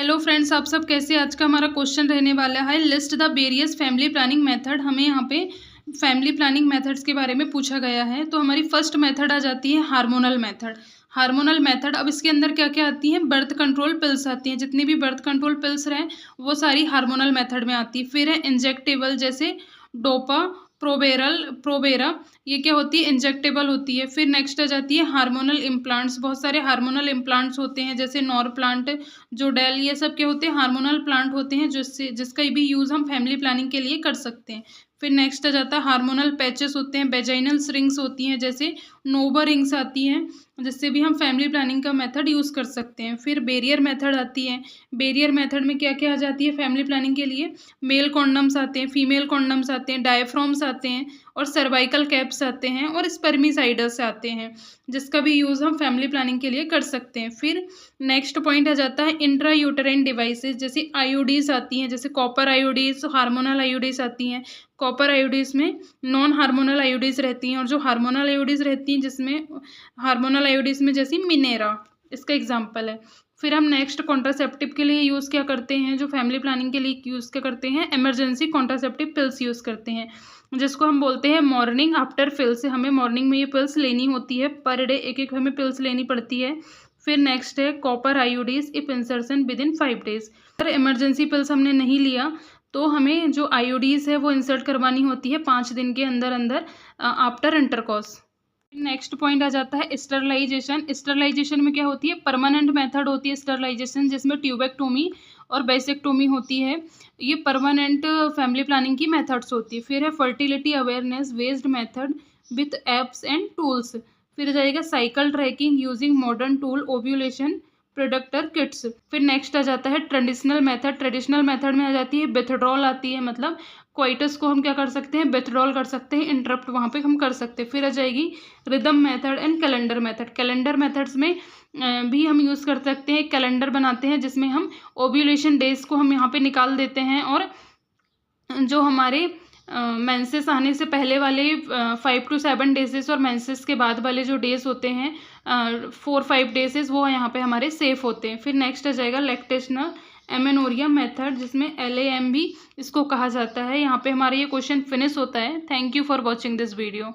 Hello friends, आप सब कैसे। आज का हमारा क्वेश्चन रहने वाला है list the various family planning method. हमें यहाँ पे फैमिली प्लानिंग मेथड्स के बारे में पूछा गया है। तो हमारी फर्स्ट मेथड आ जाती है हार्मोनल मेथड। हार्मोनल मेथड, अब इसके अंदर क्या क्या आती हैं, बर्थ कंट्रोल पिल्स आती हैं। जितनी भी बर्थ कंट्रोल पिल्स रहें वो सारी हार्मोनल मेथड में आती है। फिर है इंजेक्टेबल, जैसे डोपा, प्रोबेरा, ये क्या होती है, इंजेक्टेबल होती है। फिर नेक्स्ट आ जाती है हार्मोनल इम्प्लांट्स। बहुत सारे हार्मोनल इम्प्लांट्स होते हैं, जैसे नॉर प्लांट, जोडेल, ये सब क्या होते हैं, हार्मोनल प्लांट होते हैं, जिसका भी यूज़ हम फैमिली प्लानिंग के लिए कर सकते हैं। फिर नेक्स्ट आ जाता है हार्मोनल पैचेस होते हैं, वेजाइनल रिंग्स होती हैं, जैसे नोवा रिंग्स आती हैं, जिससे भी हम फैमिली प्लानिंग का मेथड यूज़ कर सकते हैं। फिर बेरियर मेथड आती है। बेरियर मेथड में क्या क्या आ जाती है फैमिली प्लानिंग के लिए, मेल कॉन्डम्स आते हैं, फीमेल कॉन्डम्स आते हैं, डायफ्राम्स आते हैं, और सर्वाइकल कैप्स आते हैं, और स्पर्मिसाइडर्स आते हैं, जिसका भी यूज़ हम फैमिली प्लानिंग के लिए कर सकते हैं। फिर नेक्स्ट पॉइंट आ जाता है इंट्रा यूटेराइन डिवाइसेस, जैसे आईओडीज आती हैं, जैसे कॉपर आईओडीज, हार्मोनल आईओडीज आती हैं। कॉपर आयोडीज में नॉन हार्मोनल आयोडीज रहती हैं, और जो हार्मोनल आयोडीज रहती हैं, जिसमें हार्मोनल आयोडीज में जैसी मिनेरा इसका एग्जांपल है। फिर हम नेक्स्ट कॉन्ट्रासेप्टिव के लिए यूज़ क्या करते हैं, जो फैमिली प्लानिंग के लिए यूज़ क्या करते हैं, इमरजेंसी कॉन्ट्रासेप्टिव पिल्स यूज़ करते हैं, जिसको हम बोलते हैं मॉर्निंग आफ्टर पिल्स। हमें मॉर्निंग में ये पिल्स लेनी होती है, पर डे एक एक हमें पिल्स लेनी पड़ती है। फिर नेक्स्ट है copper आयोडीज if insertion with in 5 days। अगर इमरजेंसी पिल्स हमने नहीं लिया तो हमें जो आयोडीज है वो इंसर्ट करवानी होती है 5 दिन के अंदर अंदर आफ्टर इंटरकॉर्स। नेक्स्ट पॉइंट आ जाता है स्टरलाइजेशन। स्टरलाइजेशन में क्या होती है, परमानेंट मेथड होती है स्टरलाइजेशन, जिसमें ट्यूबेक्टोमी और बैसेक्टोमी होती है। ये परमानेंट फैमिली प्लानिंग की मेथड्स होती है। फिर है fertility awareness based method with apps and tools. फिर जाएगा cycle tracking using modern tool, ovulation predictor kits. फिर नेक्स्ट आ जाता है ट्रेडिशनल मेथड। ट्रेडिशनल मेथड में आ जाती है विथड्रॉल आती है, मतलब क्वाइटस को हम क्या कर सकते हैं, विथड्रॉल कर सकते हैं, इंटरप्ट वहाँ पे हम कर सकते हैं। फिर आ जाएगी rhythm method and calendar method. Calendar methods में भी हम यूज़ कर सकते हैं। कैलेंडर बनाते हैं जिसमें हम ओव्यूलेशन डेज को हम यहाँ पे निकाल देते हैं, और जो हमारे मेंसेस आने से पहले वाले 5 to 7 डेजेस और मेंसेस के बाद वाले जो डेज होते हैं 4-5 डेजेस, वो यहाँ पे हमारे सेफ होते हैं। फिर नेक्स्ट आ जाएगा लैक्टेशनल एमेनोरिया मेथड, जिसमें LAM भी इसको कहा जाता है। यहाँ पे हमारा ये क्वेश्चन फिनिश होता है। Thank you for watching this video.